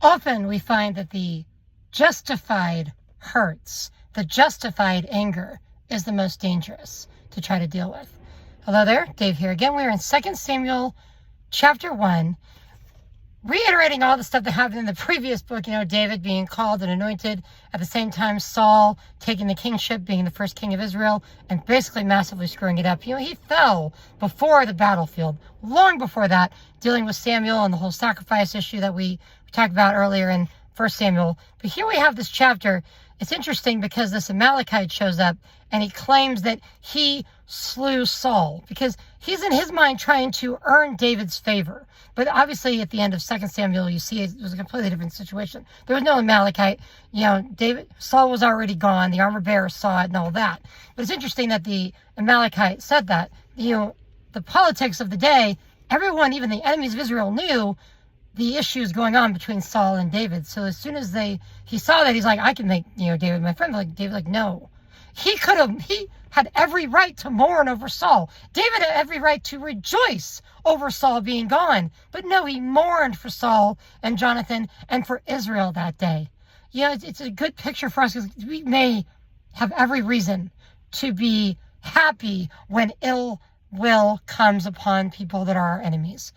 Often we find that the justified hurts, the justified anger is the most dangerous to try to deal with. Hello there, Dave here again. We're in 2 Samuel chapter 1, reiterating all the stuff that happened in the previous book, David being called and anointed, at the same time Saul taking the kingship, being the first king of Israel, and basically massively screwing it up. He fell before the battlefield, long before that, dealing with Samuel and the whole sacrifice issue that we talked about earlier in 1 Samuel. But here we have this chapter. It's interesting because this Amalekite shows up and he claims that he slew Saul because he's in his mind trying to earn David's favor. But obviously at the end of 2 Samuel, you see it was a completely different situation. There was no Amalekite. Saul was already gone. The armor bearer saw it and all that. But it's interesting that the Amalekite said that. The politics of the day, everyone, even the enemies of Israel, knew the issues going on between Saul and David. So as soon as he saw that, he's like, I can make, David my friend. But David, no. He had every right to mourn over Saul. David had every right to rejoice over Saul being gone. But no, he mourned for Saul and Jonathan and for Israel that day. It's a good picture for us because we may have every reason to be happy when ill will comes upon people that are our enemies.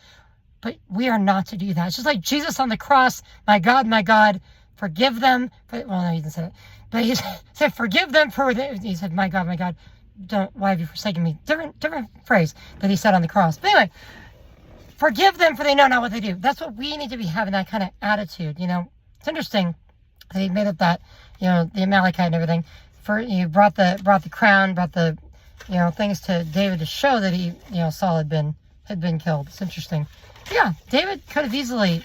But we are not to do that. It's just like Jesus on the cross, my God, forgive them. Well, no, he didn't say that. But he said, forgive them for, he said, my God, why have you forsaken me? Different phrase that he said on the cross. But anyway, forgive them for they know not what they do. That's what we need to be having, that kind of attitude. It's interesting that he made it that, the Amalekite and everything. He brought the crown, brought the, things to David to show that Saul had been killed. It's interesting. Yeah, David could have easily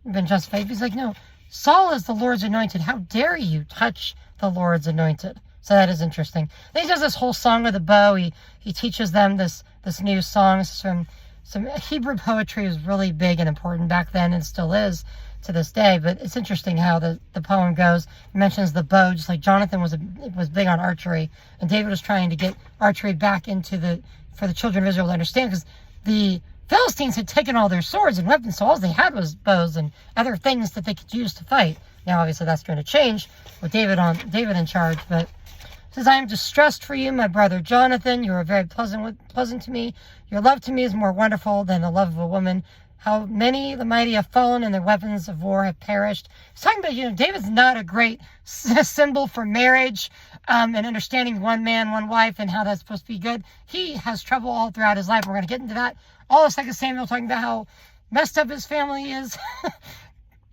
been justified. He's like, no, Saul is the Lord's anointed. How dare you touch the Lord's anointed? So that is interesting. Then he does this whole song with a bow. He teaches them this new song. This is from some Hebrew poetry. Was really big and important back then and still is to this day. But it's interesting how the poem goes. It mentions the bow, just like Jonathan was big on archery. And David was trying to get archery back for the children of Israel to understand, because the Philistines had taken all their swords and weapons, so all they had was bows and other things that they could use to fight. Now, obviously, that's going to change with David in charge. But it says, I am distressed for you, my brother Jonathan. You are very pleasant to me. Your love to me is more wonderful than the love of a woman. How many the mighty have fallen and their weapons of war have perished. He's talking about, David's not a great symbol for marriage and understanding one man, one wife, and how that's supposed to be good. He has trouble all throughout his life. We're going to get into that. All of 2 Samuel talking about how messed up his family is.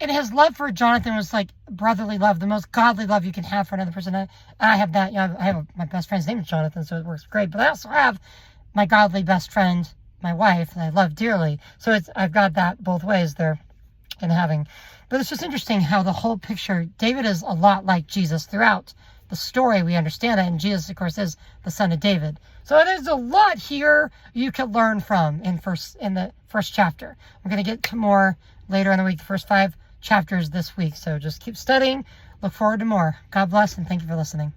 And his love for Jonathan was like brotherly love, the most godly love you can have for another person. And I have that. My best friend's name is Jonathan, so it works great. But I also have my godly best friend, my wife, that I love dearly. So I've got that both ways there in having. But it's just interesting how the whole picture, David is a lot like Jesus throughout the story. We understand that, and Jesus, of course, is the son of David. So there's a lot here you could learn from in the first chapter. We're going to get to more later in the week, the first 5 chapters this week. So just keep studying. Look forward to more. God bless, and thank you for listening.